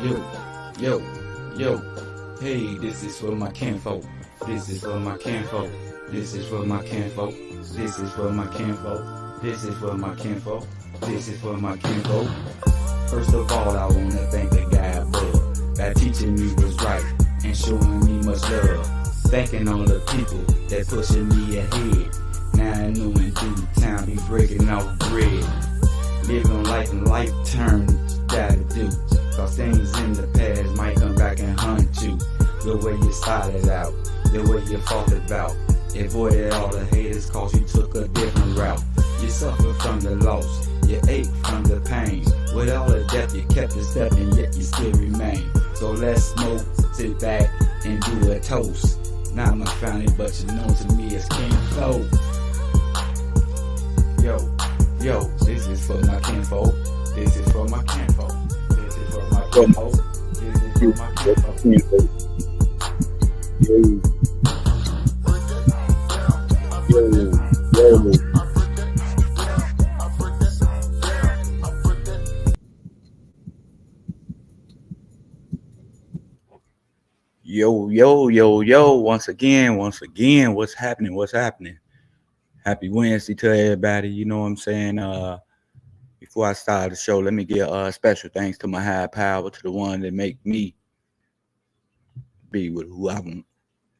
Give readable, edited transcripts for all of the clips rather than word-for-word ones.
Yo, yo, yo. Hey, this is for my kinfolk. This is for my kinfolk. This is for my kinfolk. This is for my kinfolk. This is for my kinfolk. This is for my kinfolk. First of all, I wanna thank the guy above that teaching me what's right and showing me much love. Thanking all the people that pushing me ahead. Now I know in due time be breaking off bread. Living life in life terms, gotta do. Cause things in the past might come back and hunt you. The way you started out, the way you fought about. Avoided all the haters cause you took a different route. You suffered from the loss, you ate from the pain. With all the death you kept a step and yet you still remain. So let's smoke, sit back and do a toast. Not my family but you know to me it's King Flow. Yo, this is for my kinfolk. This is for my kinfolk. This is for my kinfolk. This is for my kinfolk. Yo. Once again, what's happening? Happy Wednesday to everybody. You know what I'm saying? Before I start the show, let me give special thanks to my high power, to the one that make me be with who I want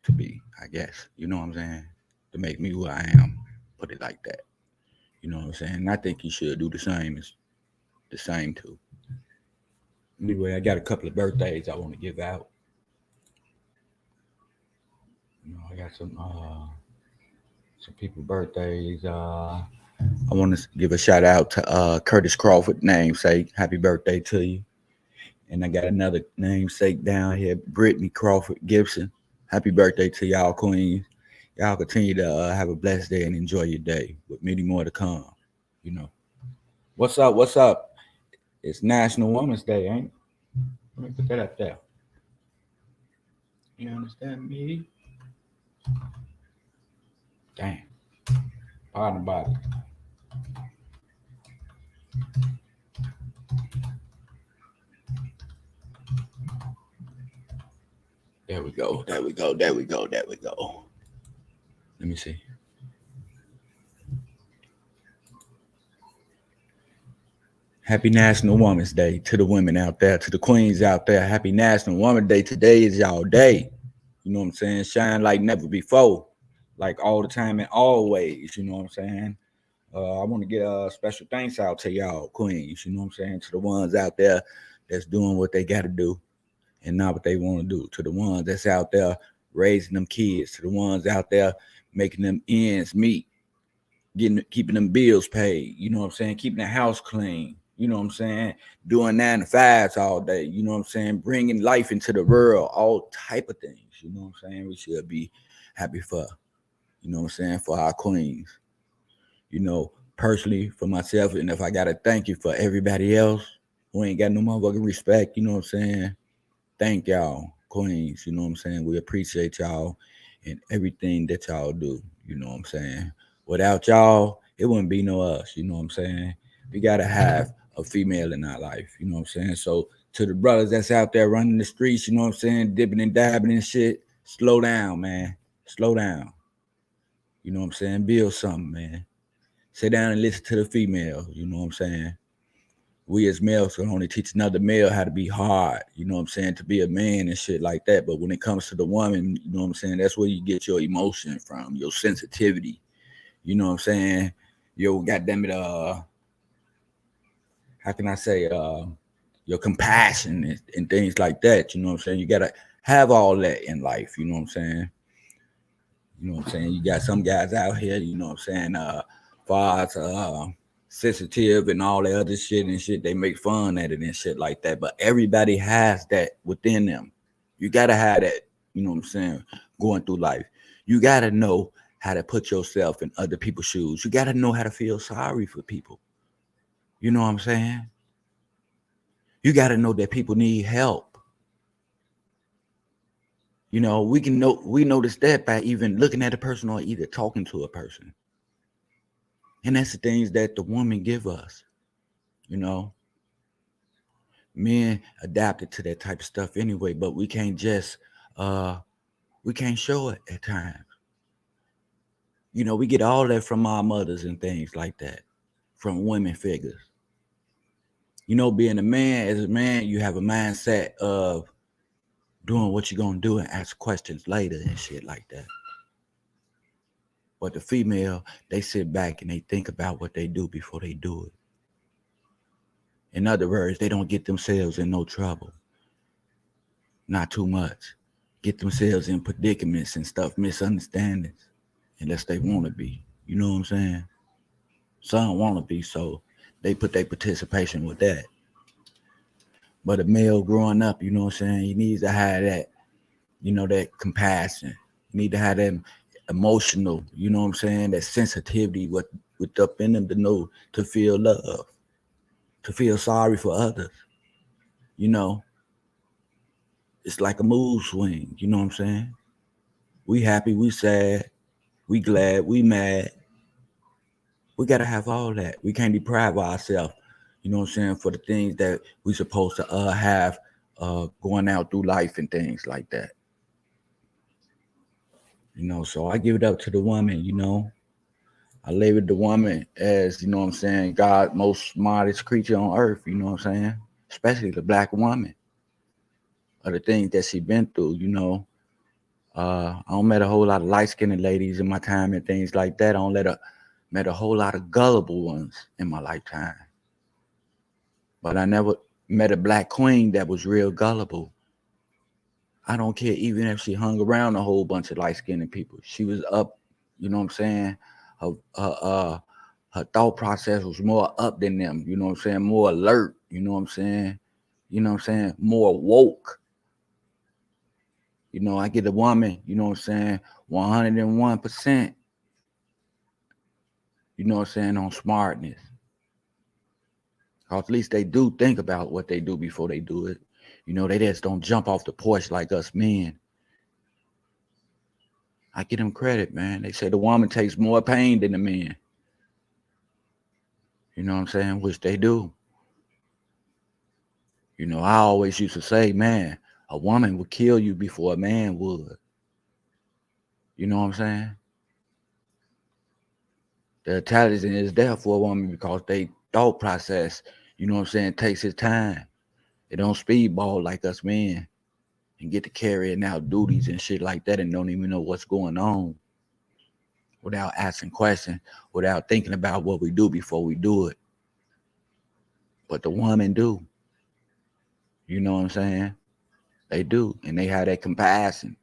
to be, I guess. You know what I'm saying? To make me who I am. Put it like that. You know what I'm saying? And I think you should do the same too. Anyway, I got a couple of birthdays I want to give out. You know, I got some people birthdays. I want to give a shout out to Curtis Crawford, namesake. Happy birthday to you. And I got another namesake down here, Brittany Crawford Gibson. Happy birthday to y'all, queens. Y'all continue to have a blessed day and enjoy your day with many more to come. You know. What's up? What's up? It's National Women's Day, ain't it? Let me put that up there. You understand me? Damn. Pardon the body. There we go. Let me see. Happy National Women's Day to the women out there, to the queens out there. Happy National Women's Day. Today is y'all day. You know what I'm saying? Shine like never before, like all the time and always. You know what I'm saying? I want to get a special thanks out to y'all, queens. You know what I'm saying? To the ones out there that's doing what they got to do and not what they want to do. To the ones that's out there raising them kids. To the ones out there making them ends meet, keeping them bills paid. You know what I'm saying? Keeping the house clean. You know what I'm saying? Doing 9 to 5s all day. You know what I'm saying? Bringing life into the world. All type of things. You know what I'm saying? We should be happy for. You know what I'm saying? For our queens. You know, personally for myself, and if I gotta thank you for everybody else who ain't got no motherfucking respect, you know what I'm saying? Thank y'all, queens. You know what I'm saying? We appreciate y'all and everything that y'all do. You know what I'm saying? Without y'all, it wouldn't be no us. You know what I'm saying? We gotta have a female in our life. You know what I'm saying? So to the brothers that's out there running the streets, you know what I'm saying, dipping and dabbing and shit, slow down, man. Slow down. You know what I'm saying? Build something, man. Sit down and listen to the female. You know what I'm saying? We as males can only teach another male how to be hard, you know what I'm saying, to be a man and shit like that. But when it comes to the woman, you know what I'm saying, that's where you get your emotion from, your sensitivity. You know what I'm saying? Yo, goddamn it, how can I say, your compassion and things like that. You know what I'm saying? You gotta have all that in life, you know what I'm saying? You know what I'm saying? You got some guys out here, you know what I'm saying, far as sensitive and all that other shit and shit, they make fun at it and shit like that. But everybody has that within them. You gotta have that, you know what I'm saying, going through life. You gotta know how to put yourself in other people's shoes. You gotta know how to feel sorry for people. You know what I'm saying? You gotta know that people need help. You know, we notice that by even looking at a person or either talking to a person. And that's the things that the woman give us, you know. Men adapted to that type of stuff anyway, but we can't just we can't show it at times. You know, we get all that from our mothers and things like that, from women figures. You know, being a man, as a man, you have a mindset of doing what you're gonna do and ask questions later and shit like that. But the female, they sit back and they think about what they do before they do it. In other words, they don't get themselves in no trouble. Not too much. Get themselves in predicaments and stuff, misunderstandings, unless they want to be. You know what I'm saying? Some want to be, so they put their participation with that. But a male growing up, you know what I'm saying, he needs to have that, you know, that compassion. You need to have that emotional, you know what I'm saying, that sensitivity with up in them to know, to feel love, to feel sorry for others. You know, it's like a mood swing, you know what I'm saying? We happy, we sad, we glad, we mad. We gotta have all that. We can't deprive ourselves, you know what I'm saying, for the things that we supposed to have going out through life and things like that. You know, so I give it up to the woman, you know. I label the woman as, you know what I'm saying, God's most smartest creature on earth, you know what I'm saying? Especially the black woman. Or the things that she been through, you know. I don't met a whole lot of light-skinned ladies in my time and things like that. I don't met a whole lot of gullible ones in my lifetime. But I never met a black queen that was real gullible. I don't care even if she hung around a whole bunch of light-skinned people. She was up, you know what I'm saying? Her thought process was more up than them, you know what I'm saying? More alert, you know what I'm saying? You know what I'm saying? More woke. You know, I get a woman, you know what I'm saying, 101%, you know what I'm saying, on smartness. Or at least they do think about what they do before they do it. You know, they just don't jump off the porch like us men. I give them credit, man. They say the woman takes more pain than the man. You know what I'm saying? Which they do. You know, I always used to say, man, a woman would kill you before a man would. You know what I'm saying? The intelligence is there for a woman because they thought process, you know what I'm saying, takes its time. They don't speedball like us men and get to carrying out duties and shit like that and don't even know what's going on without asking questions, without thinking about what we do before we do it. But the women do. You know what I'm saying? They do. And they have that compassion.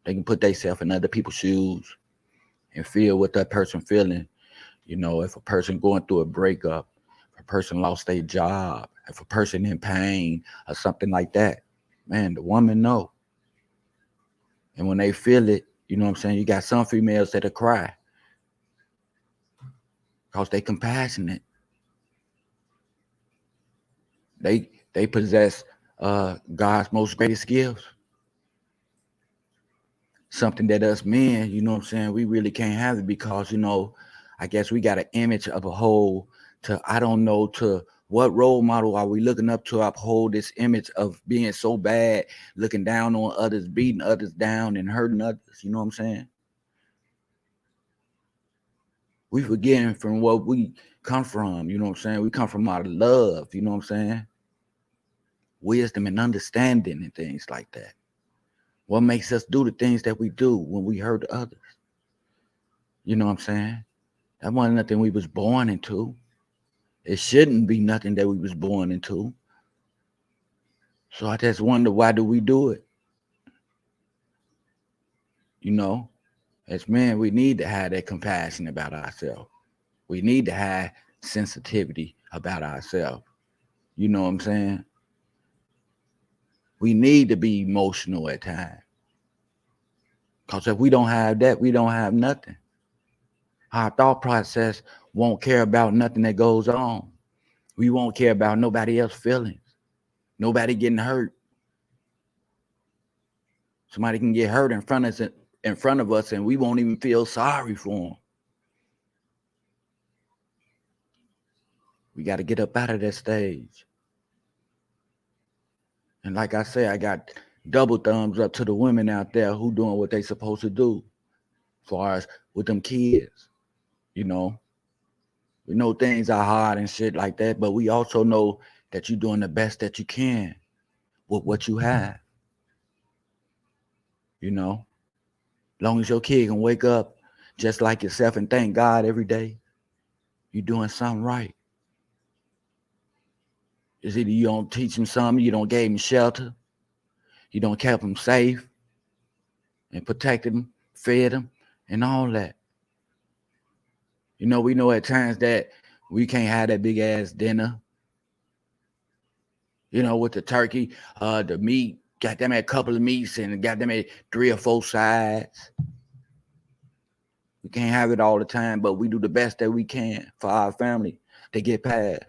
They can put themselves in other people's shoes and feel what that person feeling. You know, if a person going through a breakup, if a person lost their job, if a person in pain or something like that, man, the woman know. And when they feel it, you know what I'm saying, you got some females that'll cry because they compassionate. They possess God's most greatest gifts. Something that us men, you know what I'm saying, we really can't have it because, you know, I guess we got an image of a whole to, I don't know, to what role model are we looking up to uphold this image of being so bad, looking down on others, beating others down and hurting others, you know what I'm saying? We forgetting from what we come from, you know what I'm saying? We come from out of love, you know what I'm saying? Wisdom and understanding and things like that. What makes us do the things that we do when we hurt others? You know what I'm saying? That wasn't nothing we was born into. It shouldn't be nothing that we was born into. So I just wonder, why do we do it? You know, as men, we need to have that compassion about ourselves. We need to have sensitivity about ourselves. You know what I'm saying? We need to be emotional at times. Because if we don't have that, we don't have nothing. Our thought process won't care about nothing that goes on. We won't care about nobody else's feelings. Nobody getting hurt. Somebody can get hurt in front of us, and we won't even feel sorry for them. We got to get up out of that stage. And like I say, I got double thumbs up to the women out there who doing what they supposed to do as far as with them kids. You know, we know things are hard and shit like that, but we also know that you're doing the best that you can with what you have. You know, long as your kid can wake up just like yourself and thank God every day, you're doing something right. It's either you don't teach them something, you don't give them shelter, you don't keep them safe and protected them, fed them, and all that. You know, we know at times that we can't have that big ass dinner. You know, with the turkey, the meat, got them a couple of meats and got them at 3 or 4 sides. We can't have it all the time, but we do the best that we can for our family to get past.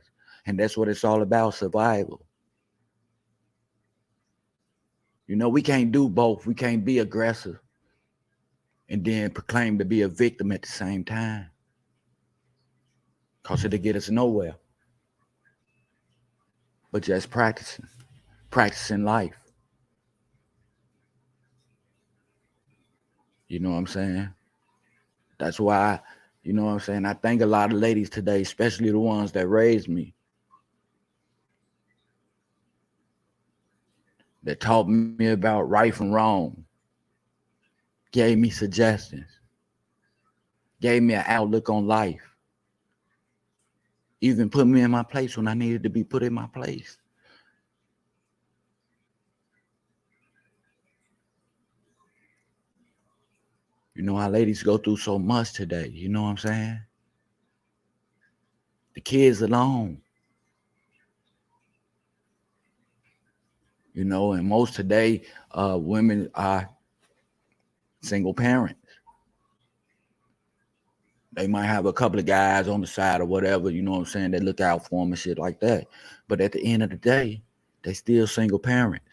And that's what it's all about, survival. You know, we can't do both. We can't be aggressive and then proclaim to be a victim at the same time. Because it'll get us nowhere. But just practicing life. You know what I'm saying? That's why, you know what I'm saying, I thank a lot of ladies today, especially the ones that raised me, that taught me about right from wrong, gave me suggestions, gave me an outlook on life, even put me in my place when I needed to be put in my place. You know how ladies go through so much today, you know what I'm saying? The kids alone. You know, and most today, women are single parents. They might have a couple of guys on the side or whatever, you know what I'm saying, that look out for them and shit like that. But at the end of the day, they still single parents.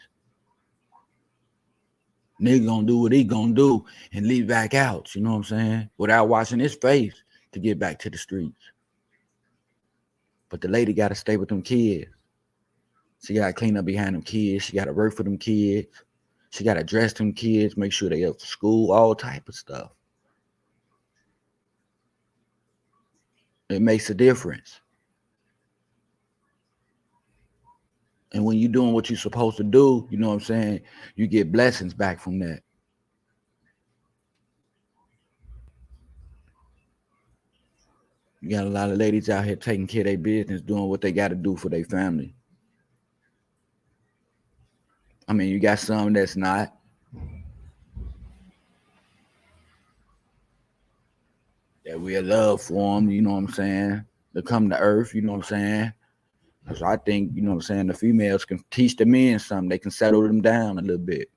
Nigga gonna do what he gonna do and leave back out, you know what I'm saying, without washing his face to get back to the streets. But the lady gotta stay with them kids. She gotta clean up behind them kids. She gotta work for them kids. She gotta dress them kids, make sure they up for school, all type of stuff. It makes a difference. And when you're doing what you're supposed to do, you know what I'm saying, you get blessings back from that. You got a lot of ladies out here taking care of their business, doing what they got to do for their family. I mean, you got some that's not. That we love for them, you know what I'm saying, to come to earth, you know what I'm saying. So I think, you know what I'm saying, the females can teach the men something. They can settle them down a little bit.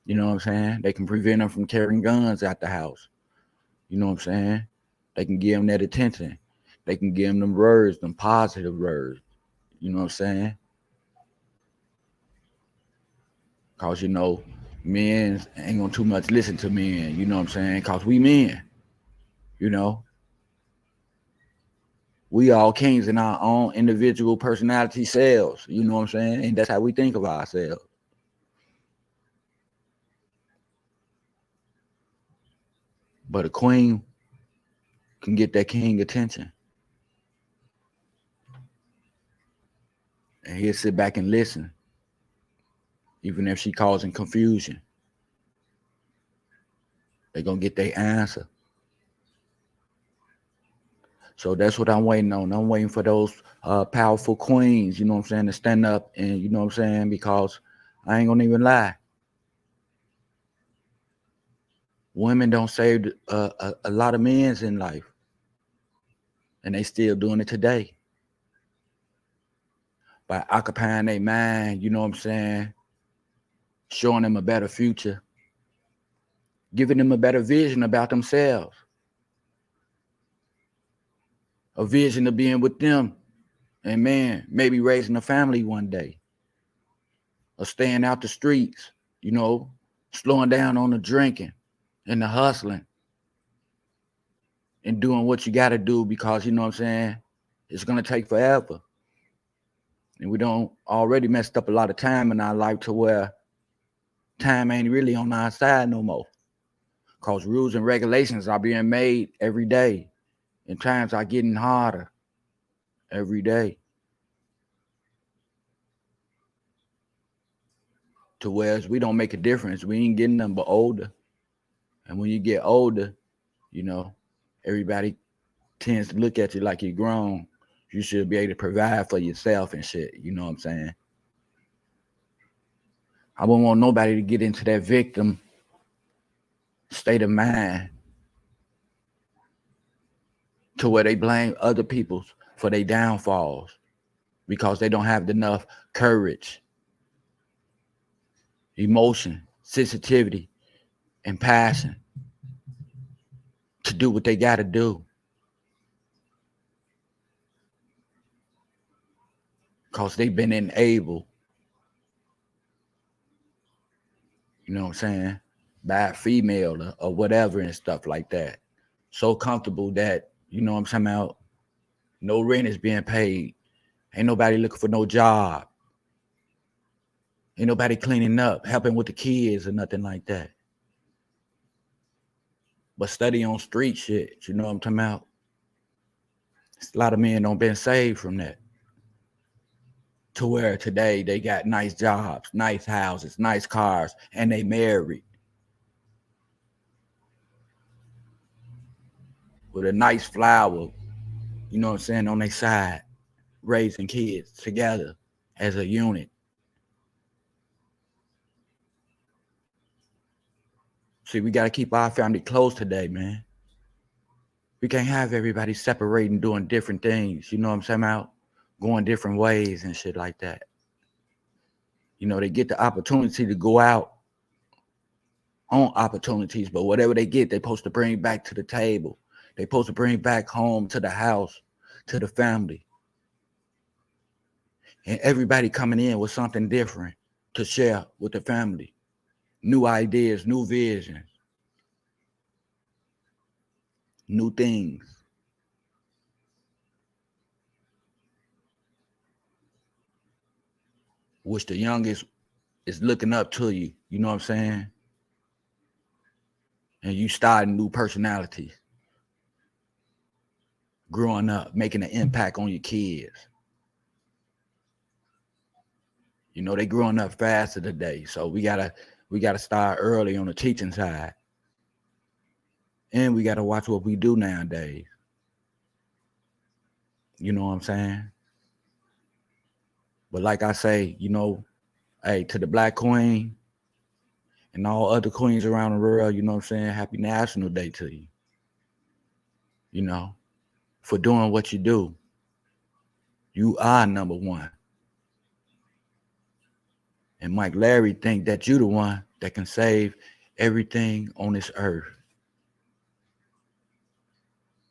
You know what I'm saying? They can prevent them from carrying guns out the house. You know what I'm saying? They can give them that attention. They can give them words, them positive words. You know what I'm saying? Because, you know, men ain't gonna too much listen to men. You know what I'm saying? Because we men, you know. We all kings in our own individual personality selves. You know what I'm saying? And that's how we think of ourselves. But a queen can get that king attention. And he'll sit back and listen. Even if she causing confusion. They're going to get their answer. So that's what I'm waiting on. I'm waiting for those powerful queens, you know what I'm saying, to stand up and, you know what I'm saying, because I ain't going to even lie. Women don't save a lot of men's in life. And they still doing it today. By occupying their mind, you know what I'm saying, showing them a better future, giving them a better vision about themselves, a vision of being with them, and man, maybe raising a family one day, or staying out the streets, you know, slowing down on the drinking and the hustling and doing what you got to do because, you know what I'm saying, it's going to take forever. And we don't already messed up a lot of time in our life to where time ain't really on our side no more. Because rules and regulations are being made every day. And times are getting harder every day. To where we don't make a difference. We ain't getting nothing but older. And when you get older, you know, everybody tends to look at you like you're grown. You should be able to provide for yourself and shit. You know what I'm saying? I wouldn't want nobody to get into that victim state of mind to where they blame other people for their downfalls because they don't have enough courage, emotion, sensitivity, and passion to do what they got to do. Because they've been enabled, you know what I'm saying, by a female or whatever and stuff like that. So comfortable that, you know what I'm talking about, no rent is being paid. Ain't nobody looking for no job. Ain't nobody cleaning up, helping with the kids or nothing like that. But study on street shit, you know what I'm talking about? A lot of men don't been saved from that. To where today they got nice jobs, nice houses, nice cars, and they married. With a nice flower, you know what I'm saying, on their side, raising kids together as a unit. See, we got to keep our family close today, man. We can't have everybody separating, doing different things, you know what I'm saying about? Going different ways and shit like that. You know, they get the opportunity to go out on opportunities, but whatever they get, they're supposed to bring back to the table. They're supposed to bring back home to the house, to the family. And everybody coming in with something different to share with the family. New ideas, new visions, new things. Which the youngest is looking up to you, you know what I'm saying? And you starting new personalities. Growing up, making an impact on your kids. You know, they growing up faster today. So we gotta start early on the teaching side. And we gotta watch what we do nowadays. You know what I'm saying? But like I say, you know, hey, to the Black Queen and all other queens around the world, you know what I'm saying? Happy National Day to you. You know, for doing what you do. You are number one. And Mike Larry think that you the one that can save everything on this earth.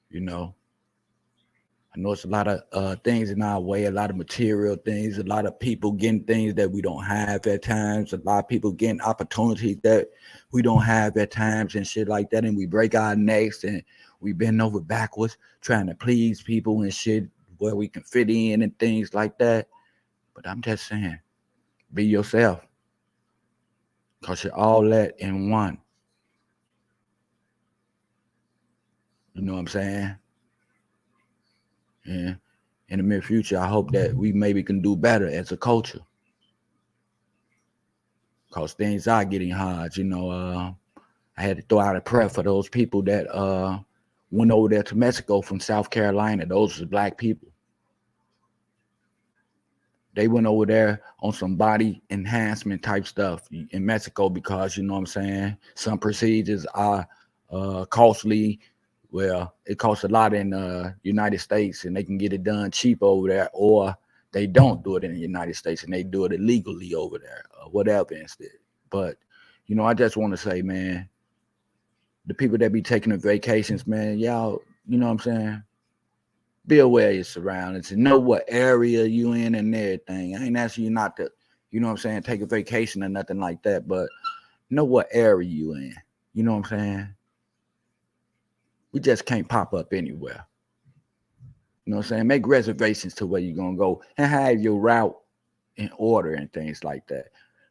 You know, I know it's a lot of things in our way, a lot of material things, a lot of people getting things that we don't have at times, a lot of people getting opportunities that we don't have at times and shit like that. And we break our necks and we bend over backwards trying to please people and shit where we can fit in and things like that. But I'm just saying, be yourself. Because you're all that in one. You know what I'm saying? And in the near future, I hope that we maybe can do better as a culture. Because things are getting hard. You know, I had to throw out a prayer for those people that went over there to Mexico from South Carolina. Those are Black people. They went over there on some body enhancement type stuff in Mexico because, you know what I'm saying, some procedures are costly. Well, it costs a lot in the United States and they can get it done cheap over there, or they don't do it in the United States and they do it illegally over there or whatever instead. But, you know, I just want to say, man, the people that be taking the vacations, man, y'all, you know what I'm saying? Be aware of your surroundings and know what area you in and everything. I ain't asking you not to, you know what I'm saying, take a vacation or nothing like that, but know what area you in. You know what I'm saying? We just can't pop up anywhere. You know what I'm saying? Make reservations to where you're gonna go and have your route in order and things like that.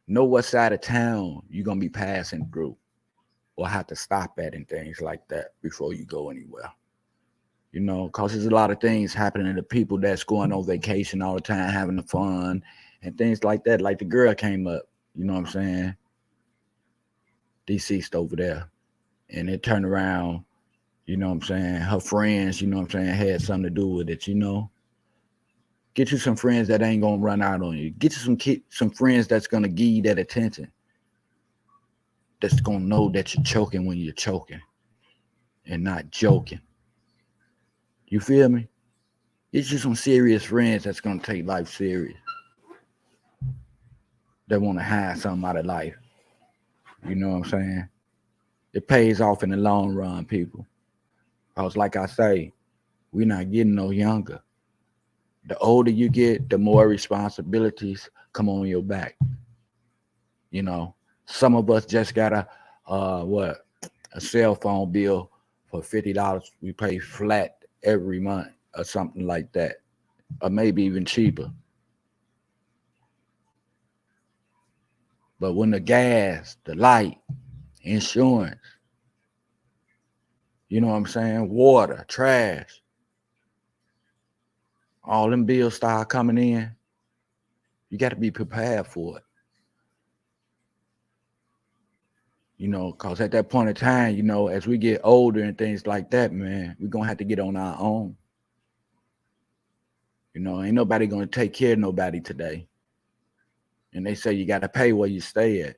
Know what side of town you're gonna be passing through or have to stop at and things like that before you go anywhere. You know, because there's a lot of things happening to people that's going on vacation all the time, having the fun and things like that. Like the girl came up, you know what I'm saying? Deceased over there. And it turned around, you know what I'm saying? Her friends, you know what I'm saying, had something to do with it, you know. Get you some friends that ain't gonna run out on you. Get you some friends that's gonna give you that attention. That's gonna know that you're choking when you're choking and not joking. You feel me? Get you some serious friends that's gonna take life serious. That wanna have something out of life. You know what I'm saying? It pays off in the long run, people. Because like I say, we're not getting no younger. The older you get, the more responsibilities come on your back. You know, some of us just got a cell phone bill for $50. We pay flat every month or something like that, or maybe even cheaper. But when the gas, the light, insurance, you know what I'm saying, water, trash, all them bills start coming in, you got to be prepared for it. You know, because at that point in time, you know, as we get older and things like that, man, we're going to have to get on our own. You know, ain't nobody going to take care of nobody today. And they say you got to pay where you stay at.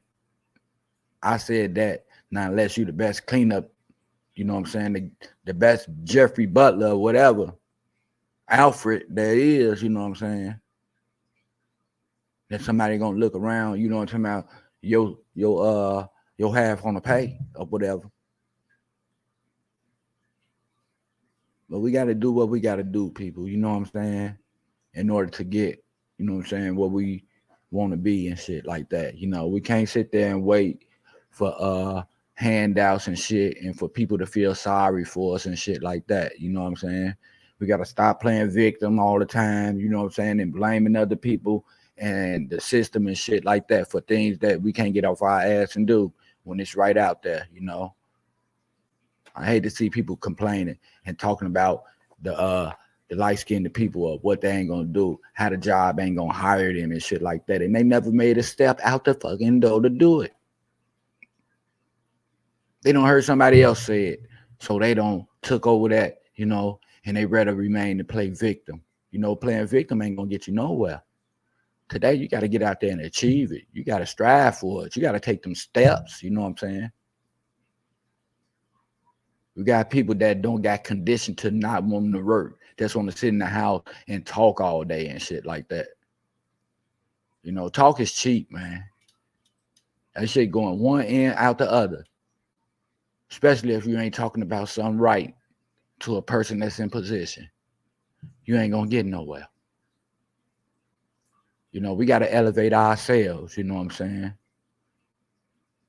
I said that. Now, unless you the best cleanup, you know what I'm saying, the best Jeffrey Butler or whatever, Alfred there is, you know what I'm saying, then somebody going to look around, you know what I'm talking about, your half on the pay or whatever. But we got to do what we got to do, people, you know what I'm saying, in order to get, you know what I'm saying, what we want to be and shit like that. You know, we can't sit there and wait for handouts and shit and for people to feel sorry for us and shit like that. You know what I'm saying? We got to stop playing victim all the time, you know what I'm saying, and blaming other people and the system and shit like that for things that we can't get off our ass and do when it's right out there, you know. I hate to see people complaining and talking about the light-skinned people of what they ain't gonna do, how the job ain't gonna hire them and shit like that. And they never made a step out the fucking door to do it. They don't heard somebody else say it, so they don't took over that, you know, and they rather remain to play victim. You know, playing victim ain't gonna get you nowhere. Today, you got to get out there and achieve it. You got to strive for it. You got to take them steps. You know what I'm saying? We got people that don't got conditioned to not wanting to work. Just want to sit in the house and talk all day and shit like that. You know, talk is cheap, man. That shit going one end out the other. Especially if you ain't talking about something right to a person that's in position. You ain't gonna get nowhere. You know, we got to elevate ourselves. You know what I'm saying?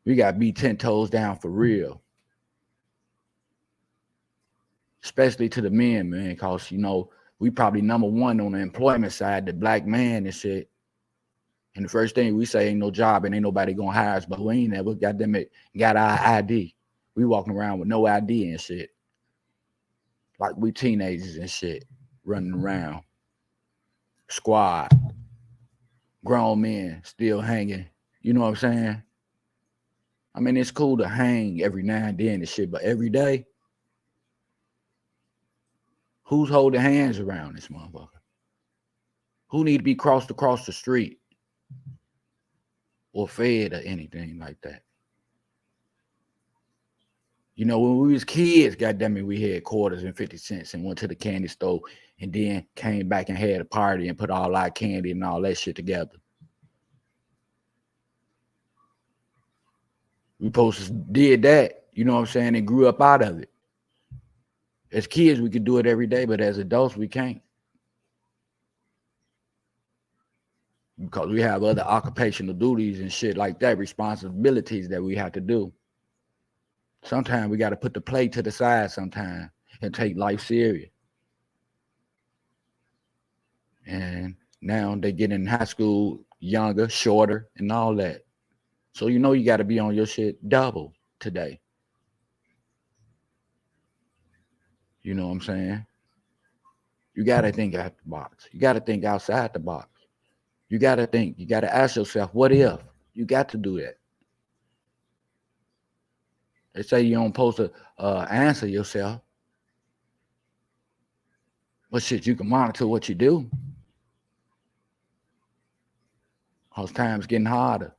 We got to be 10 toes down for real. Especially to the men, man, because, you know, we probably number one on the employment side, the black man and shit. And the first thing we say ain't no job and ain't nobody gonna hire us, but we ain't never got our ID. We walking around with no ID and shit. Like we teenagers and shit, running around. Squad. Grown men still hanging. You know what I'm saying? I mean, it's cool to hang every now and then and shit, but every day, who's holding hands around this motherfucker? Who need to be crossed across the street or fed or anything like that? You know, when we was kids, goddamn it, we had quarters and 50 cents and went to the candy store and then came back and had a party and put all our candy and all that shit together. We supposed to did that, you know what I'm saying, and grew up out of it. As kids, we could do it every day, but as adults, we can't. Because we have other occupational duties and shit like that, responsibilities that we have to do. Sometimes we got to put the play to the side sometimes and take life serious. And now they get in high school younger, shorter, and all that. So you know you got to be on your shit double today. You know what I'm saying? You got to think out the box. You got to think outside the box. You got to think. You got to ask yourself, what if? You got to do that. They say you don't supposed to answer yourself. But shit, you can monitor what you do. Because time's getting harder.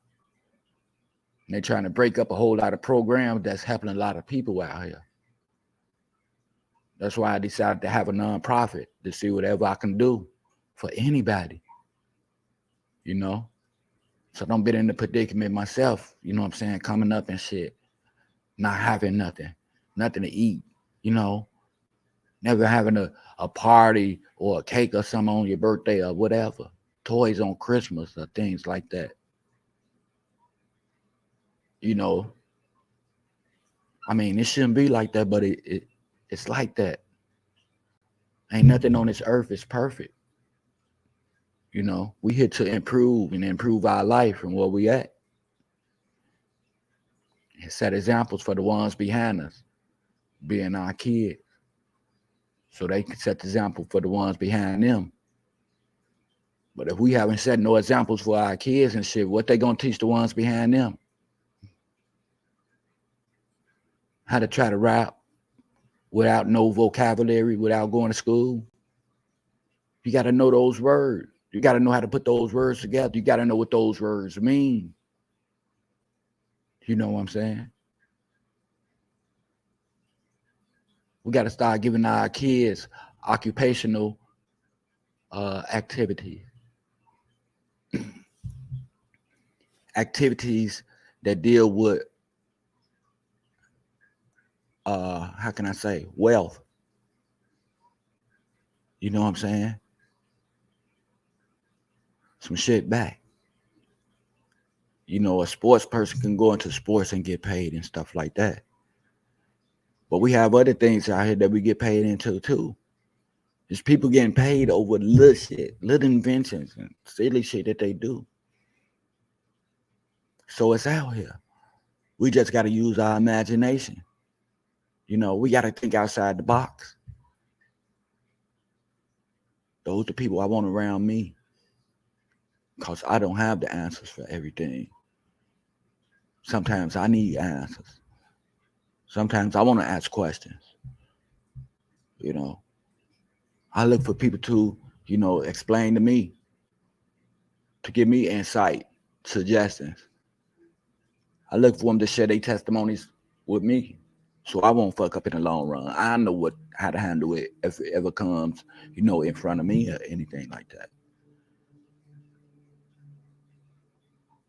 And they're trying to break up a whole lot of programs that's helping a lot of people out here. That's why I decided to have a nonprofit to see whatever I can do for anybody. You know? So don't be in the predicament myself, you know what I'm saying, coming up and shit, not having nothing to eat, you know, never having a party or a cake or something on your birthday or whatever, toys on Christmas or things like that. You know, I mean, it shouldn't be like that, but it's like that. Ain't nothing on this earth is perfect. You know, we here to improve and improve our life and where we at. And set examples for the ones behind us, being our kids. So they can set the example for the ones behind them. But if we haven't set no examples for our kids and shit, what they gonna teach the ones behind them? How to try to rap without no vocabulary, without going to school. You got to know those words. You got to know how to put those words together. You got to know what those words mean. You know what I'm saying? We got to start giving our kids occupational activities. Activities that deal with, how can I say, wealth. You know what I'm saying? Some shit back. You know, a sports person can go into sports and get paid and stuff like that. But we have other things out here that we get paid into too. There's people getting paid over little shit, little inventions and silly shit that they do. So it's out here. We just got to use our imagination. You know, we got to think outside the box. Those are the people I want around me. Because I don't have the answers for everything. Sometimes I need answers. Sometimes I want to ask questions. You know, I look for people to, you know, explain to me, to give me insight, suggestions. I look for them to share their testimonies with me, so I won't fuck up in the long run. I know how to handle it if it ever comes, you know, in front of me or anything like that.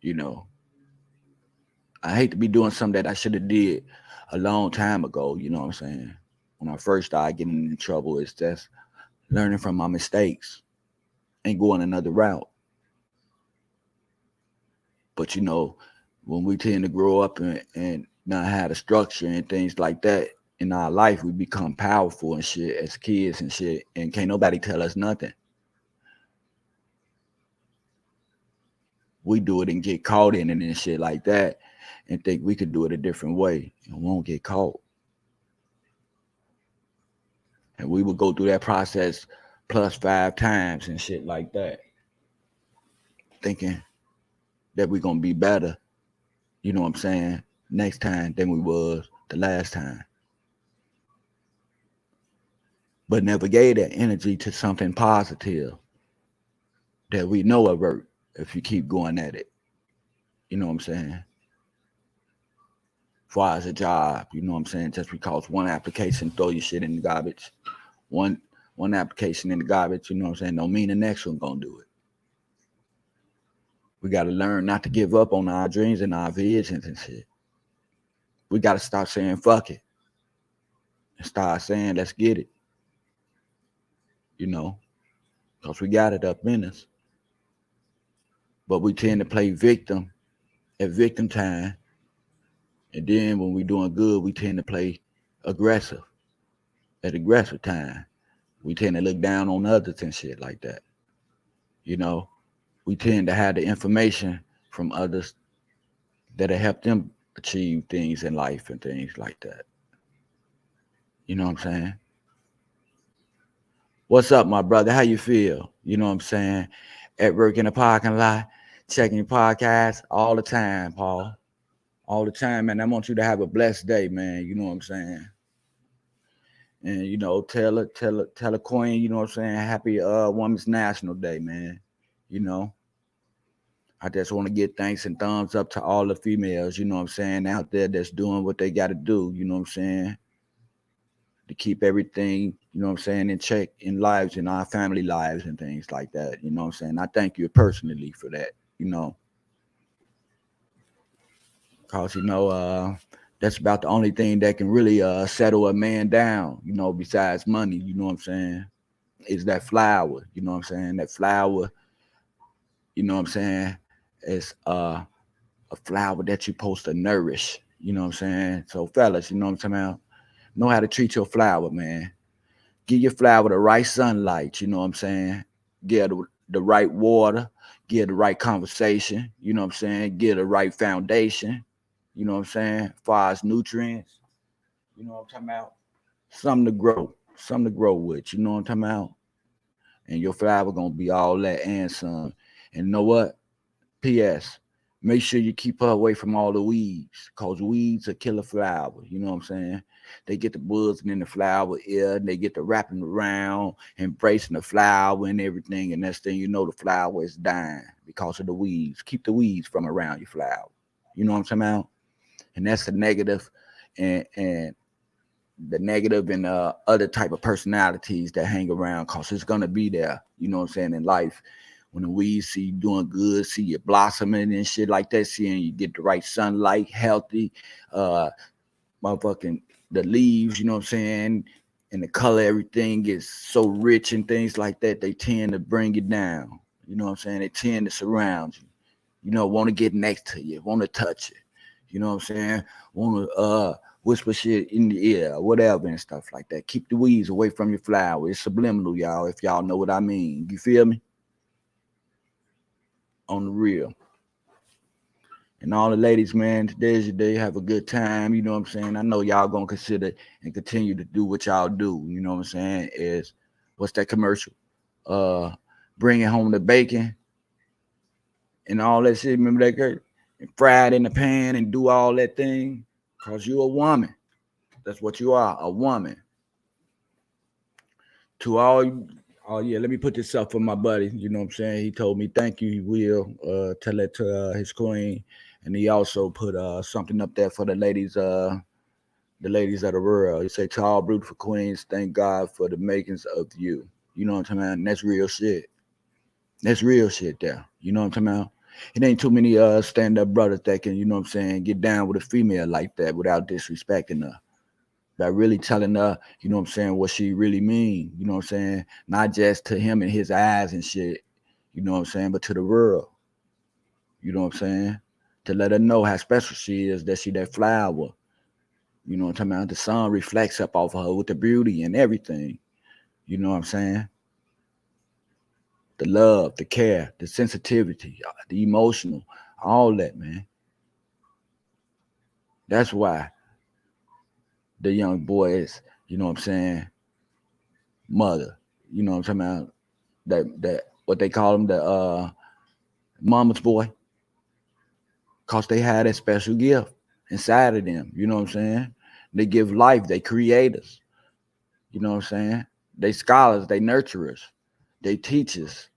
You know, I hate to be doing something that I should have did a long time ago. You know what I'm saying? When I first started getting in trouble, it's just learning from my mistakes and going another route. But you know, when we tend to grow up and not have a structure and things like that in our life, we become powerful and shit as kids and shit, and can't nobody tell us nothing. We do it and get caught in it and shit like that and think we could do it a different way and won't get caught. And we would go through that process plus 5 times and shit like that, thinking that we're gonna be better, you know what I'm saying, next time than we was the last time. But never gave that energy to something positive that we know will work if you keep going at it. You know what I'm saying? As far as a job, you know what I'm saying? Just because one application throw your shit in the garbage, one application in the garbage, you know what I'm saying, don't mean the next one gonna do it. We got to learn not to give up on our dreams and our visions and shit. We got to stop saying fuck it and start saying let's get it. You know, because we got it up in us. But we tend to play victim at victim time. And then when we're doing good, we tend to play aggressive at aggressive time. We tend to look down on others and shit like that. You know, we tend to have the information from others that'll help them achieve things in life and things like that. You know what I'm saying? What's up, my brother? How you feel? You know what I'm saying? At work in the parking lot, checking your podcast all the time, Paul. All the time, man. I want you to have a blessed day, man. You know what I'm saying? And tell a queen, you know what I'm saying? Happy Women's National Day, man. You know. I just want to give thanks and thumbs up to all the females, you know what I'm saying, out there that's doing what they gotta do, you know what I'm saying? To keep everything, you know what I'm saying, in check in lives, in our family lives and things like that. You know what I'm saying? I thank you personally for that, you know. Cause that's about the only thing that can really settle a man down, you know, besides money, you know what I'm saying? Is that flower, you know what I'm saying? That flower, you know what I'm saying, is a flower that you're supposed to nourish, you know what I'm saying? So fellas, you know what I'm talking about? Know how to treat your flower, man. Give your flower the right sunlight, you know what I'm saying? Give the right water, give the right conversation, you know what I'm saying? Give the right foundation, you know what I'm saying? As far as nutrients, you know what I'm talking about? Something to grow with, you know what I'm talking about? And your flower gonna be all that and some. And you know what? P.S. Make sure you keep her away from all the weeds, cause weeds are killer flowers. You know what I'm saying? They get the buzzing in the flower ear, and they get the wrapping around, embracing the flower and everything. And next thing you know, the flower is dying because of the weeds. Keep the weeds from around your flower. You know what I'm talking about? And that's the negative, and the negative and other type of personalities that hang around, cause it's gonna be there. You know what I'm saying, in life. When the weeds see you doing good, see you blossoming and shit like that, seeing you get the right sunlight, healthy, uh, motherfucking the leaves, you know what I'm saying, and the color, everything is so rich and things like that, they tend to bring it down. You know what I'm saying? They tend to surround you. You know, want to get next to you, want to touch it. You know what I'm saying? Want to whisper shit in the ear, whatever and stuff like that. Keep the weeds away from your flower. It's subliminal, y'all, if y'all know what I mean. You feel me? On the real. And all the ladies, man, today's your day. Have a good time. You know what I'm saying? I know y'all gonna consider and continue to do what y'all do. You know what I'm saying? Is what's that commercial? Uh, Bringing home the bacon and all that shit. Remember that girl? And fry it in the pan and do all that thing. Cause you a woman. That's what you are, a woman. To all, oh yeah, let me put this up for my buddy. You know what I'm saying? He told me thank you. He will tell it to his queen, and he also put something up there for the ladies of the world. He said to all beautiful queens, thank God for the makings of you. You know what I'm talking about? And that's real shit. That's real shit there. You know what I'm talking about? It ain't too many stand up brothers that can, you know what I'm saying, get down with a female like that without disrespecting her, by really telling her, you know what I'm saying, what she really mean, you know what I'm saying? Not just to him and his eyes and shit, you know what I'm saying, but to the world, you know what I'm saying? To let her know how special she is, that she that flower, you know what I'm talking about? The sun reflects up off of her with the beauty and everything, you know what I'm saying? The love, the care, the sensitivity, the emotional, all that, man. That's why the young boy is, you know what I'm saying, mother, you know what I'm talking about? That what they call them, the mama's boy, cause they had that special gift inside of them. You know what I'm saying? They give life. They creators. You know what I'm saying? They scholars. They nurturers. They teachers.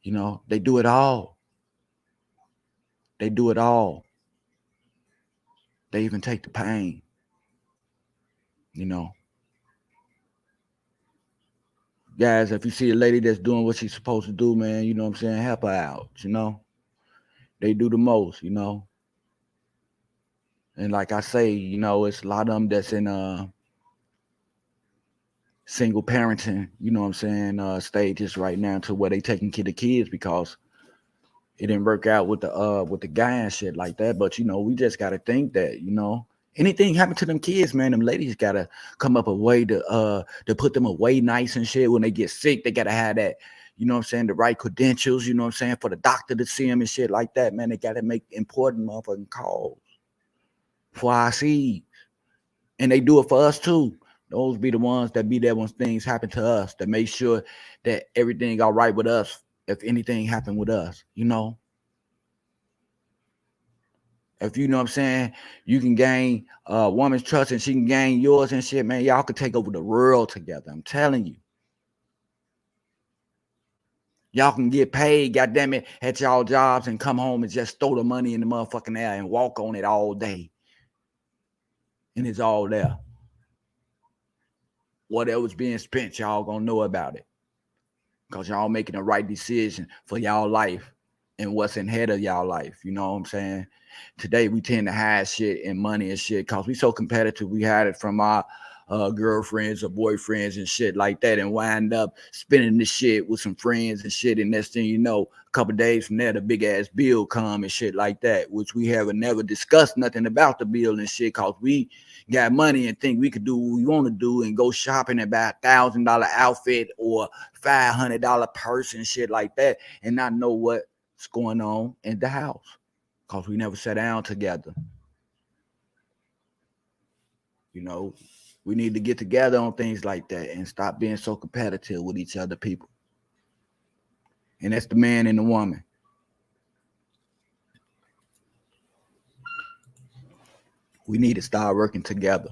You know, they do it all. They do it all. They even take the pain. You know, guys, if you see a lady that's doing what she's supposed to do, man, you know what I'm saying? Help her out. You know, they do the most. You know, and like I say, you know, it's a lot of them that's in single parenting, you know what I'm saying, stages right now, to where they taking care of the kids because it didn't work out with the guy and shit like that. But you know, we just gotta think that, you know, anything happen to them kids, man, them ladies gotta come up a way to put them away nice and shit. When they get sick, they gotta have that, you know what I'm saying, the right credentials, you know what I'm saying, for the doctor to see him and shit like that, man. They got to make important motherfucking calls for our seeds. And they do it for us too. Those be the ones that be there when things happen to us, that make sure that everything all right with us if anything happened with us, you know. If you know what I'm saying, you can gain a woman's trust and she can gain yours and shit, man, y'all could take over the world together. I'm telling you. Y'all can get paid, goddamn it, at y'all jobs and come home and just throw the money in the motherfucking air and walk on it all day. And it's all there. Whatever's being spent, y'all gonna know about it. Because y'all making the right decision for y'all life and what's ahead of y'all life. You know what I'm saying? Today we tend to hide shit and money and shit because we so competitive. We had it from our girlfriends or boyfriends and shit like that, and wind up spending this shit with some friends and shit. And next thing you know, a couple of days from there, the big ass bill come and shit like that, which we haven't never discussed nothing about the bill and shit because we got money and think we could do what we want to do and go shopping and buy $1,000 outfit or $500 purse and shit like that, and not know what's going on in the house because we never sat down together. You know, we need to get together on things like that and stop being so competitive with each other, people. And that's the man and the woman. We need to start working together.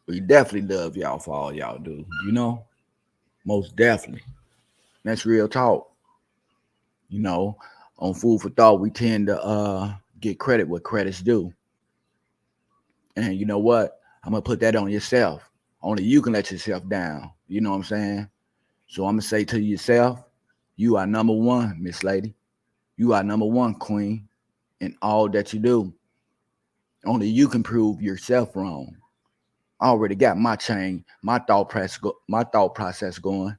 We definitely love y'all for all y'all do, you know? Most definitely. That's real talk. You know, on Food for Thought, we tend to get credit what credit's due. And you know what? I'm going to put that on yourself. Only you can let yourself down. You know what I'm saying? So I'm going to say to yourself, you are number one, Miss Lady. You are number one, Queen, in all that you do. Only you can prove yourself wrong. I already got my thought process going.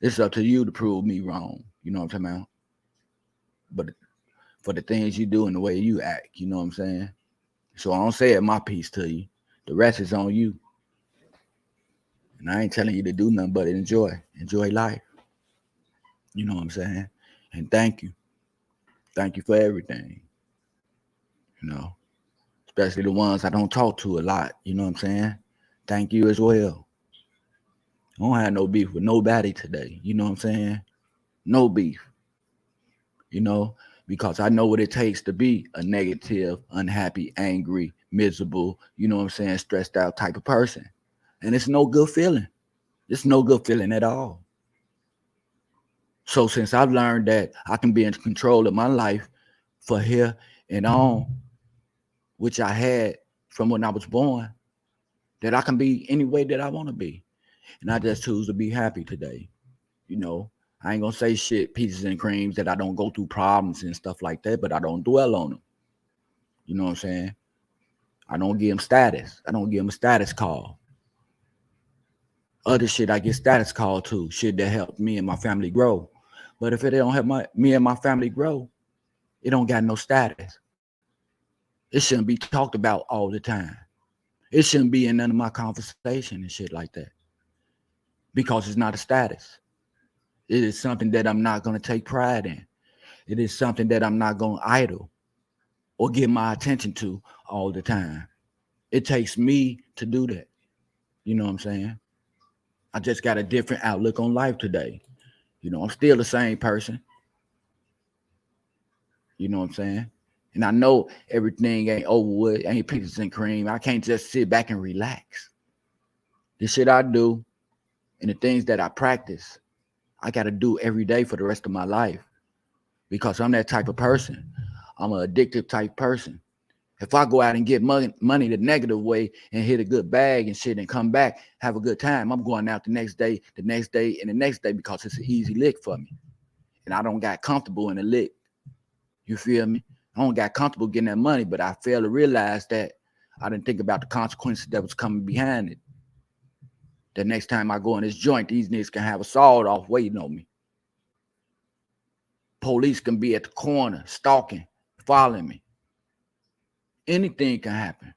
It's up to you to prove me wrong. You know what I'm talking about? But for the things you do and the way you act, you know what I'm saying? So I don't say it my piece to you. The rest is on you. And I ain't telling you to do nothing but enjoy life. You know what I'm saying? And thank you. Thank you for everything. You know, especially the ones I don't talk to a lot. You know what I'm saying? Thank you as well. I don't have no beef with nobody today. You know what I'm saying? No beef. You know, because I know what it takes to be a negative, unhappy, angry, miserable, you know what I'm saying, stressed out type of person. And it's no good feeling. It's no good feeling at all. So since I've learned that I can be in control of my life for here and on, which I had from when I was born, that I can be any way that I want to be. And I just choose to be happy today. You know, I ain't gonna say shit, peaches and creams, that I don't go through problems and stuff like that, but I don't dwell on them. You know what I'm saying? I don't give them status. I don't give them a status call. Other shit I get status call to, shit that help me and my family grow. But if it don't help me and my family grow, it don't got no status. It shouldn't be talked about all the time. It shouldn't be in none of my conversation and shit like that. Because it's not a status. It is something that I'm not going to take pride in. It is something that I'm not going to idle or give my attention to all the time. It takes me to do that. You know what I'm saying? I just got a different outlook on life today. You know, I'm still the same person. You know what I'm saying? And I know everything ain't over with, ain't peaches and cream. I can't just sit back and relax. The shit I do and the things that I practice, I got to do every day for the rest of my life because I'm that type of person. I'm an addictive type person. If I go out and get money the negative way and hit a good bag and shit and come back, have a good time, I'm going out the next day, and the next day because it's an easy lick for me. And I don't got comfortable in the lick. You feel me? I don't got comfortable getting that money, but I failed to realize that I didn't think about the consequences that was coming behind it. The next time I go in this joint, these niggas can have a sawed off waiting on me. Police can be at the corner, stalking, following me. Anything can happen.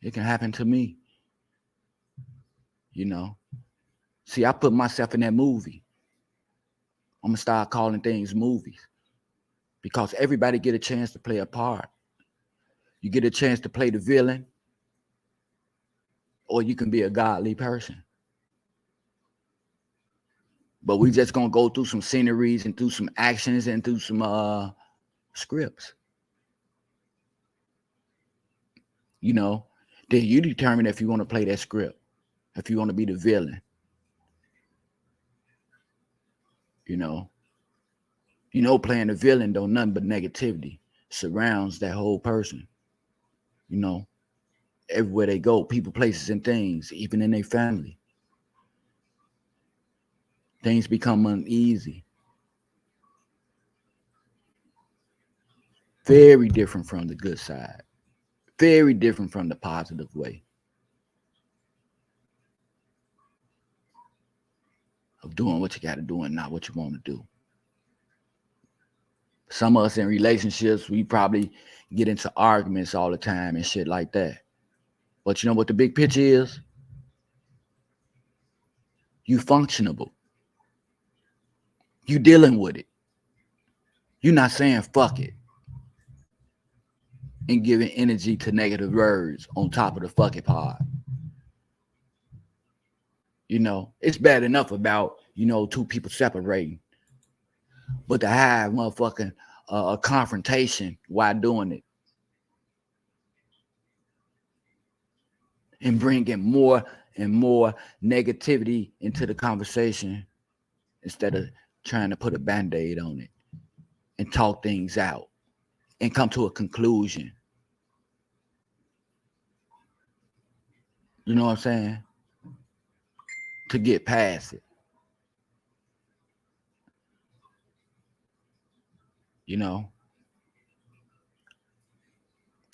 It can happen to me. You know? See, I put myself in that movie. I'm gonna start calling things movies because everybody get a chance to play a part. You get a chance to play the villain, or you can be a godly person. But we just gonna go through some sceneries and through some actions and through some scripts. You know, then you determine if you want to play that script, if you want to be the villain. You know, playing the villain don't nothing but negativity surrounds that whole person. You know, everywhere they go, people, places, and things, even in their family, things become uneasy. Very different from the good side. Very different from the positive way of doing what you got to do and not what you want to do. Some of us in relationships, we probably get into arguments all the time and shit like that. But you know what the big picture is? You functionable. You dealing with it. You're not saying fuck it and giving energy to negative words on top of the fuck it part. You know, it's bad enough about, two people separating. But to have motherfucking a confrontation while doing it and bringing more and more negativity into the conversation instead of trying to put a band-aid on it and talk things out and come to a conclusion. You know what I'm saying? To get past it. You know?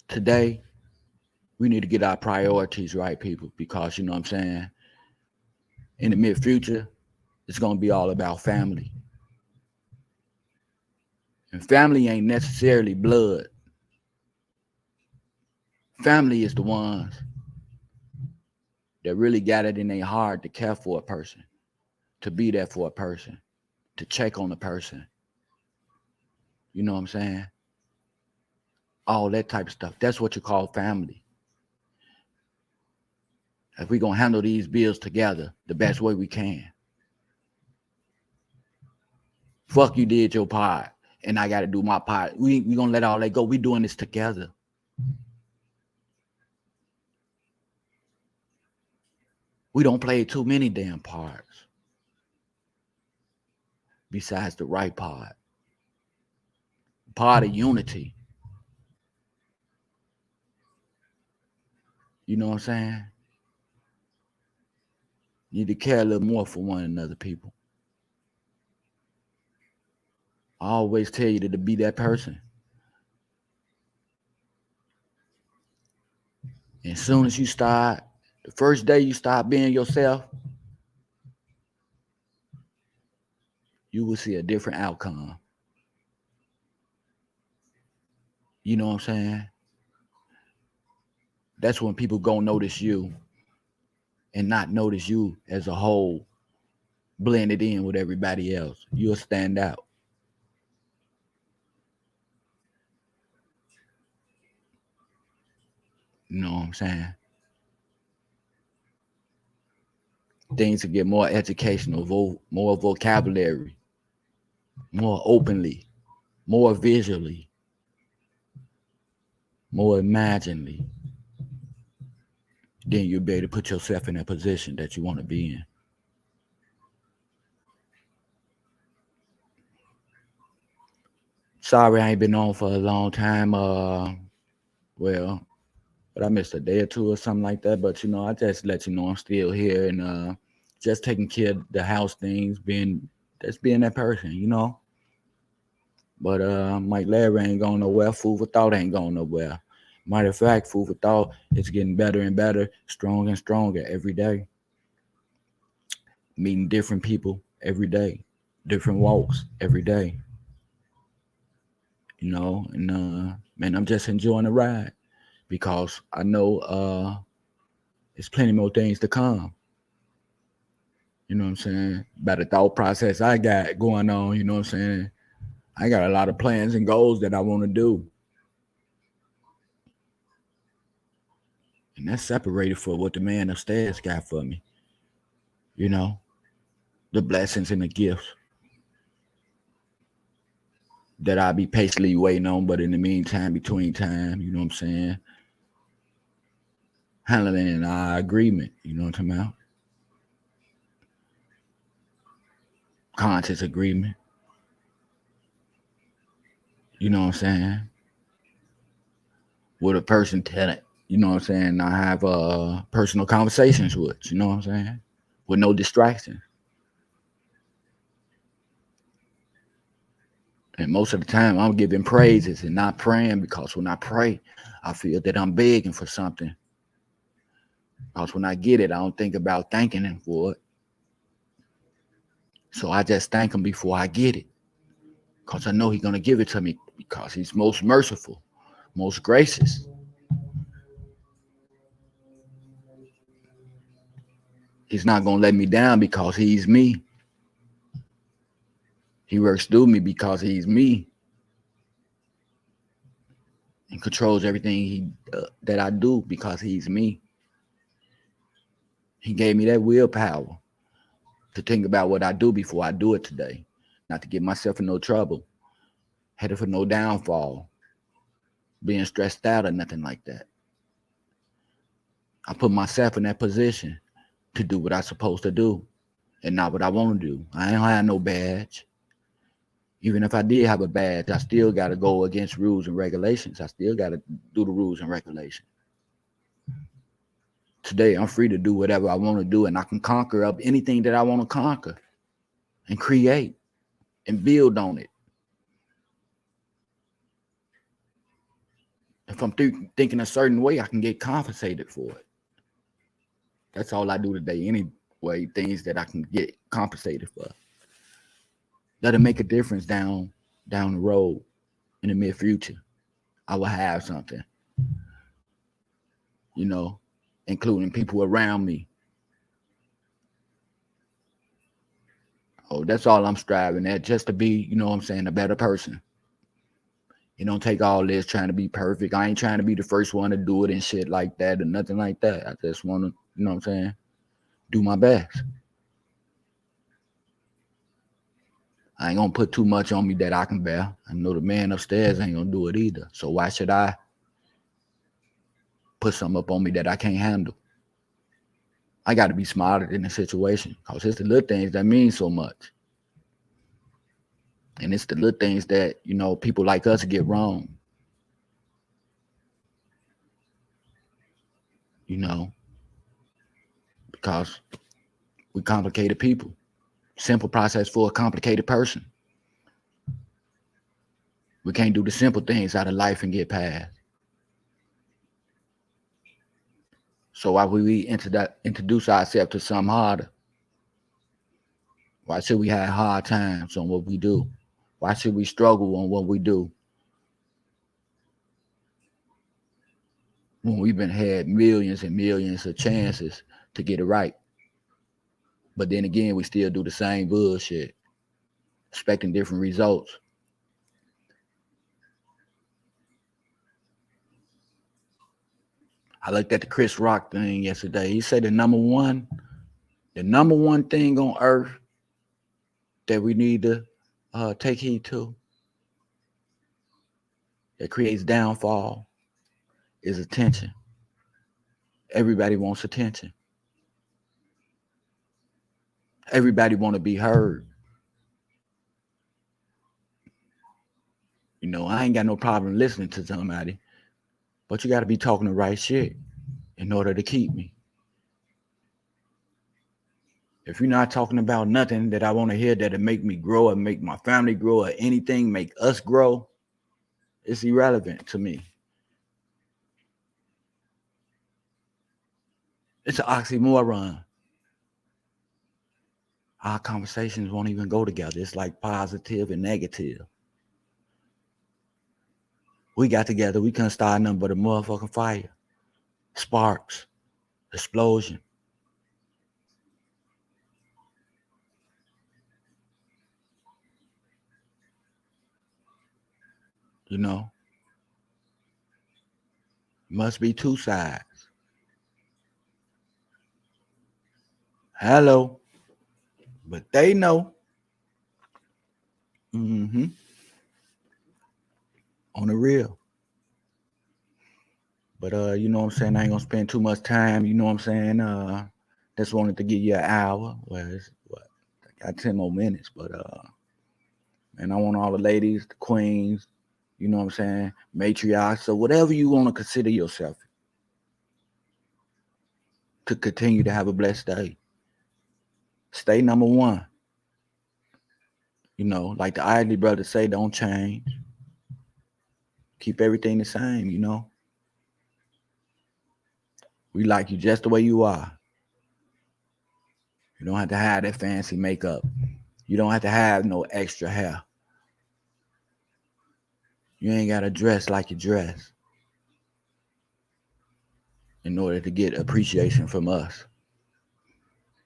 Today, we need to get our priorities right, people, because, you know what I'm saying, in the mid future, it's going to be all about family. And family ain't necessarily blood. Family is the ones that really got it in their heart to care for a person, to be there for a person, to check on a person. You know what I'm saying? All that type of stuff. That's what you call family. If we're going to handle these bills together the best way we can. Fuck, you did your part, and I got to do my part. We going to let all that go. We doing this together. We don't play too many damn parts besides the right part. Part of unity. You know what I'm saying? You need to care a little more for one another, people. I always tell you to be that person. And as soon as you start, the first day you start being yourself, you will see a different outcome. You know what I'm saying? That's when people gonna notice you and not notice you as a whole, blended in with everybody else. You'll stand out. You know what I'm saying? Things to get more educational, more vocabulary, more openly, more visually, more imaginally. Then you'll be able to put yourself in a position that you want to be in. Sorry I ain't been on for a long time. But I missed a day or two or something like that. But, I just let you know I'm still here and just taking care of the house things, being that person, But Mike Larry ain't going nowhere. Food for Thought ain't going nowhere. Matter of fact, Food for Thought is getting better and better, stronger and stronger every day. Meeting different people every day, different walks every day. And man, I'm just enjoying the ride because I know there's plenty more things to come. You know what I'm saying? About the thought process I got going on, you know what I'm saying? I got a lot of plans and goals that I want to do. And that's separated for what the man upstairs got for me. You know, the blessings and the gifts that I be patiently waiting on, but in the meantime, between time, you know what I'm saying? Handling our agreement, you know what I'm talking about? Conscious agreement. You know what I'm saying? With a person tenant, you know what I'm saying? I have personal conversations with, you know what I'm saying? With no distraction. And most of the time, I'm giving praises and not praying, because when I pray, I feel that I'm begging for something. Because when I get it, I don't think about thanking him for it. So I just thank him before I get it, because I know he's going to give it to me, because he's most merciful, most gracious. He's not going to let me down because he's me. He works through me because he's me, and controls everything that I do because he's me. He gave me that willpower to think about what I do before I do it today, not to get myself in no trouble, headed for no downfall, being stressed out or nothing like that. I put myself in that position to do what I'm supposed to do and not what I want to do. I ain't have no badge. Even if I did have a badge, I still got to go against rules and regulations. I still got to do the rules and regulations. Today, I'm free to do whatever I want to do, and I can conquer up anything that I want to conquer and create and build on it. If I'm thinking a certain way, I can get compensated for it. That's all I do today anyway, things that I can get compensated for. That'll make a difference down the road in the near future. I will have something, you know, including people around me. Oh, that's all I'm striving at, just to be, you know what I'm saying, a better person. You don't take all this trying to be perfect. I ain't trying to be the first one to do it and shit like that or nothing like that. I just want to, you know what I'm saying, do my best. I ain't going to put too much on me that I can bear. I know the man upstairs ain't going to do it either. So why should I put something up on me that I can't handle? I got to be smarter in the situation, because it's the little things that mean so much. And it's the little things that, you know, people like us get wrong. You know, because we complicated people. Simple process for a complicated person. We can't do the simple things out of life and get past. So why would we introduce ourselves to something harder? Why should we have hard times on what we do? Why should we struggle on what we do when we've been had millions and millions of chances to get it right? But then again, we still do the same bullshit, expecting different results. I looked at the Chris Rock thing yesterday. He said the number one thing on earth that we need to take heed to, that creates downfall, is attention. Everybody wants attention. Everybody want to be heard. You know, I ain't got no problem listening to somebody, but you got to be talking the right shit in order to keep me. If you're not talking about nothing that I want to hear that'll make me grow or make my family grow or anything make us grow, it's irrelevant to me. It's an oxymoron. Our conversations won't even go together. It's like positive and negative. We got together, we couldn't start nothing but a motherfucking fire. Sparks. Explosion. You know, must be two sides. Hello, but they know. Mm-hmm. On the real. But you know what I'm saying? I ain't gonna spend too much time, you know what I'm saying? Just wanted to give you an hour. Well, it's what I got 10 more minutes, but and I want all the ladies, the queens, you know what I'm saying, matriarchs, so whatever you want to consider yourself to continue to have a blessed day. Stay number one. You know, like the Isley brothers say, don't change. Keep everything the same, you know. We like you just the way you are. You don't have to have that fancy makeup. You don't have to have no extra hair. You ain't got to dress like you dress in order to get appreciation from us.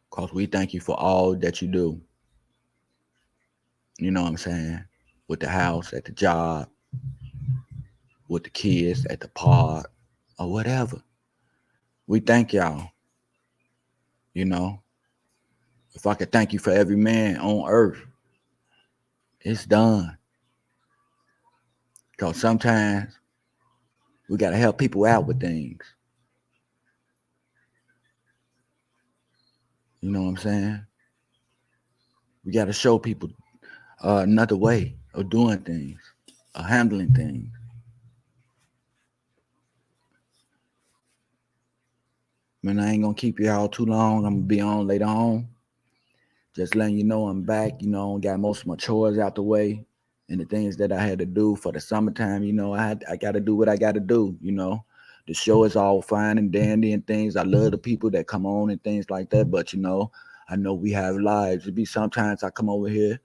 Because we thank you for all that you do. You know what I'm saying? With the house, at the job, with the kids, at the park, or whatever. We thank y'all. You know, if I could thank you for every man on earth, it's done. Because sometimes we got to help people out with things. You know what I'm saying? We got to show people another way of doing things, of handling things. Man, I ain't going to keep you all too long. I'm going to be on later on. Just letting you know I'm back. You know, got most of my chores out the way and the things that I had to do for the summertime. You know, I got to do what I got to do. You know, the show is all fine and dandy and things. I love the people that come on and things like that. But, you know, I know we have lives. It be sometimes I come over here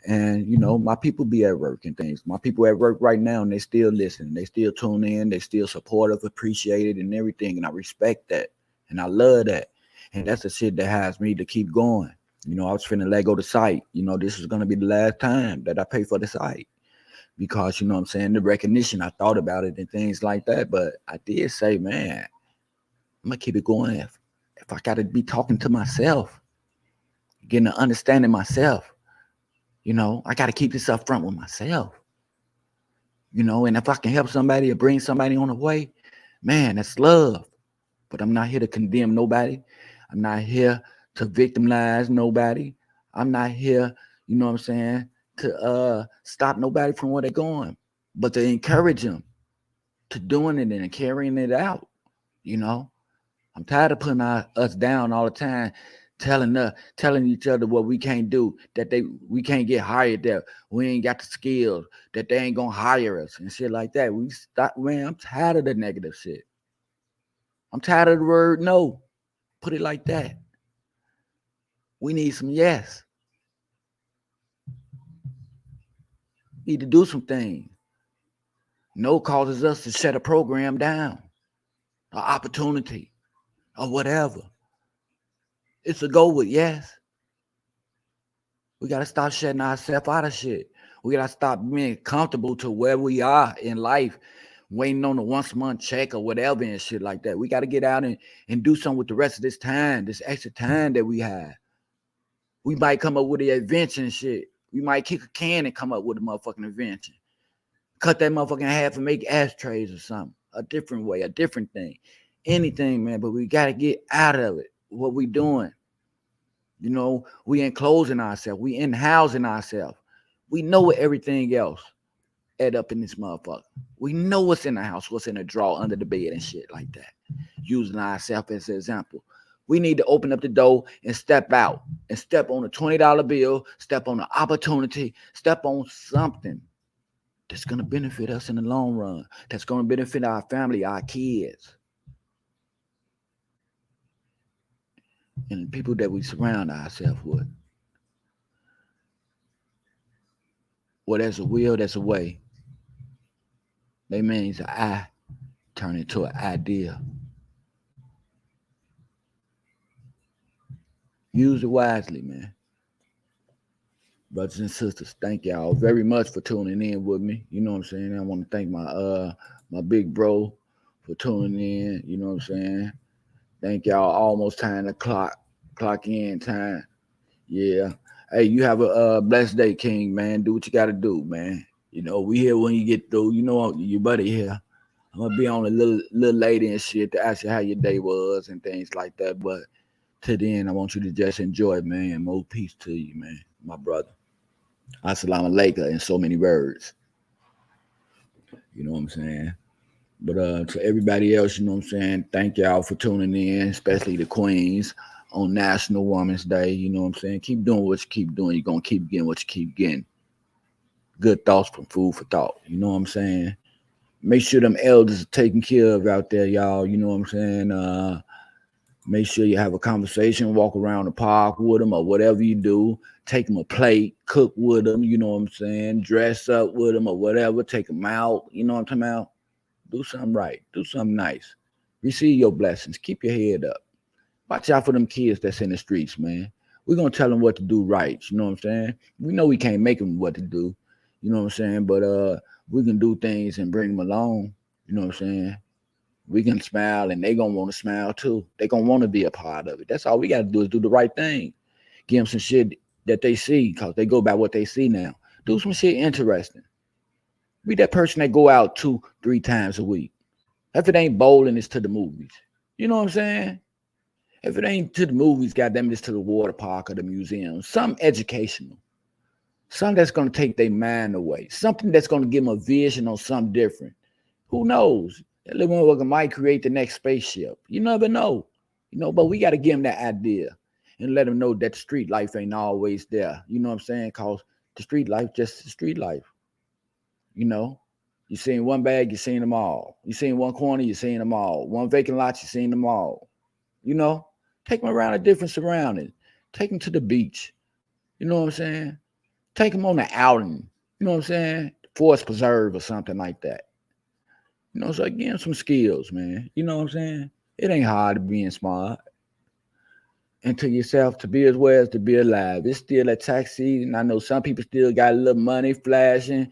and, you know, my people be at work and things. My people at work right now, and they still listen. They still tune in. They still supportive, appreciate it and everything. And I respect that. And I love that. And that's the shit that has me to keep going. You know, I was finna let go the site. You know, this is going to be the last time that I pay for the site. Because, you know what I'm saying, the recognition, I thought about it and things like that. But I did say, man, I'm going to keep it going if I got to be talking to myself, getting to understanding myself. You know, I got to keep this up front with myself. You know, and if I can help somebody or bring somebody on the way, man, that's love. But I'm not here to condemn nobody. I'm not here to victimize nobody. I'm not here, you know what I'm saying, to stop nobody from where they're going, but to encourage them to doing it and carrying it out. You know, I'm tired of putting us down all the time, telling each other what we can't do, that we can't get hired, that we ain't got the skills, that they ain't gonna hire us and shit like that. We stop, man. I'm tired of the negative shit. I'm tired of the word no. Put it like that. We need some yes. Need to do some things. No causes us to shut a program down, an opportunity, or whatever. It's a go with yes. We got to stop shutting ourselves out of shit. We got to stop being comfortable to where we are in life, waiting on the once a month check or whatever and shit like that. We got to get out and do something with the rest of this time, this extra time that we have. We might come up with an invention and shit. We might kick a can and come up with a motherfucking invention. Cut that motherfucking in half and make ashtrays or something. A different way, a different thing. Anything, man, but we got to get out of it. What we doing? You know, we enclosing ourselves. We in-housing ourselves. We know what everything else add up in this motherfucker. We know what's in the house, what's in the drawer, under the bed and shit like that. Using ourselves as an example. We need to open up the door and step out and step on a $20 bill, step on an opportunity, step on something that's going to benefit us in the long run, that's going to benefit our family, our kids, and the people that we surround ourselves with. Well, there's a will, there's a way. That means an I turn into an idea. Use it wisely, man. Brothers and sisters, thank y'all very much for tuning in with me. You know what I'm saying? I want to thank my big bro for tuning in. You know what I'm saying? Thank y'all. Almost time to clock in time. Yeah. Hey, you have a blessed day, King, man. Do what you got to do, man. You know, we here when you get through. You know, your buddy here. I'm gonna be on a little later and shit to ask you how your day was and things like that. But to the end, I want you to just enjoy it, man. More peace to you, man, my brother. Assalamu alaikum in so many words. You know what I'm saying? But to everybody else, you know what I'm saying? Thank y'all for tuning in, especially the queens on National Women's Day. You know what I'm saying? Keep doing what you keep doing. You're gonna keep getting what you keep getting. Good thoughts from Food for Thought. You know what I'm saying? Make sure them elders are taken care of out there, y'all. You know what I'm saying? Make sure you have a conversation, walk around the park with them or whatever you do. Take them a plate, cook with them, you know what I'm saying? Dress up with them or whatever. Take them out, you know what I'm talking about? Do something right. Do something nice. Receive your blessings. Keep your head up. Watch out for them kids that's in the streets, man. We're going to tell them what to do right, you know what I'm saying? We know we can't make them what to do, you know what I'm saying? But we can do things and bring them along, you know what I'm saying? We can smile and they gonna want to smile too. They gonna want to be a part of it. That's all we gotta do is do the right thing. Give them some shit that they see because they go by what they see now. Do some shit interesting. Be that person that go out 2-3 times a week. If it ain't bowling, it's to the movies. You know what I'm saying? If it ain't to the movies, goddamn, it's to the water park or the museum. Something educational. Something that's gonna take their mind away. Something that's gonna give them a vision on something different. Who knows? That little motherfucker might create the next spaceship. You never know. You know, but we got to give them that idea and let them know that the street life ain't always there. You know what I'm saying? Because the street life just the street life. You know, you seen one bag, you seen them all. You seen one corner, you seen them all. One vacant lot, you seen them all. You know, take them around a different surrounding. Take them to the beach. You know what I'm saying? Take them on the outing. You know what I'm saying? Forest preserve or something like that. You know, so give them some skills, man. You know what I'm saying? It ain't hard to being smart. And to yourself, to be as well as to be alive. It's still a tax season. I know some people still got a little money flashing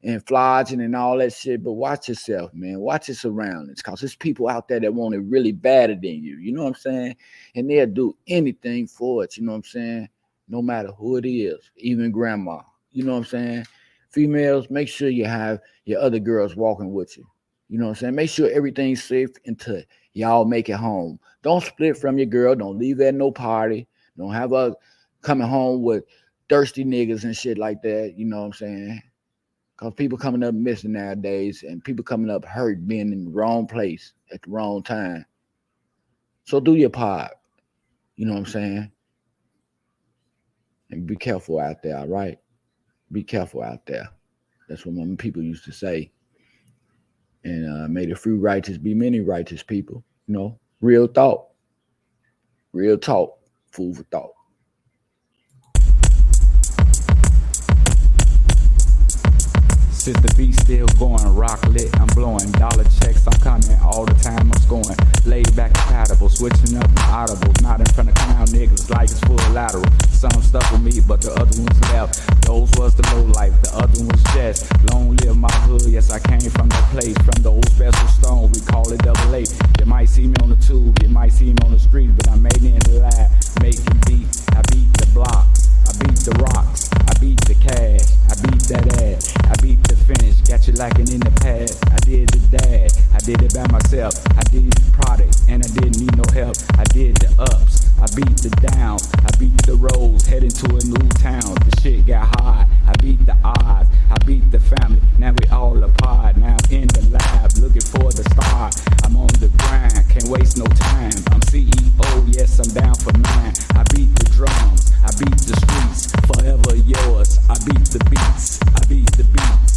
and flogging and all that shit, but watch yourself, man. Watch your surroundings, because there's people out there that want it really badder than you. You know what I'm saying? And they'll do anything for it. You know what I'm saying? No matter who it is, even grandma. You know what I'm saying? Females, make sure you have your other girls walking with you. You know what I'm saying? Make sure everything's safe until y'all make it home. Don't split from your girl. Don't leave her at no party. Don't have her coming home with thirsty niggas and shit like that. You know what I'm saying? Because people coming up missing nowadays and people coming up hurt being in the wrong place at the wrong time. So do your part. You know what I'm saying? And be careful out there, all right? Be careful out there. That's what my people used to say. And may the few righteous be many righteous people. You know, real thought. Real talk. Food for thought. Since the beat still going, rock lit, I'm blowing dollar checks, I'm coming all the time, I'm scoring. Laid back compatible, switching up my audible, not in front of clown niggas like it's full lateral. Some stuck with me, but the other ones left. Those was the low life, the other ones just long live my hood. Yes, I came from that place, from the old special stone, we call it double A. You might see me on the tube, you might see me on the street, but I made it in the lab, making beats. I beat the blocks, I beat the rocks, I beat the cash, I beat that ass, I beat the finish, got you lacking in the past. I did the dash, I did it by myself. I did the product, and I didn't need no help. I did the ups, I beat the downs, I beat the roads, heading to a new town. The shit got hard, I beat the odds, I beat the family. Now we all apart. Now I'm in the lab, looking for the star. I'm on the grind, can't waste no time. I'm CEO, yes, I'm down for mine. I beat the drums, I beat the streets, forever yours. I beat the beats, I beat the beats.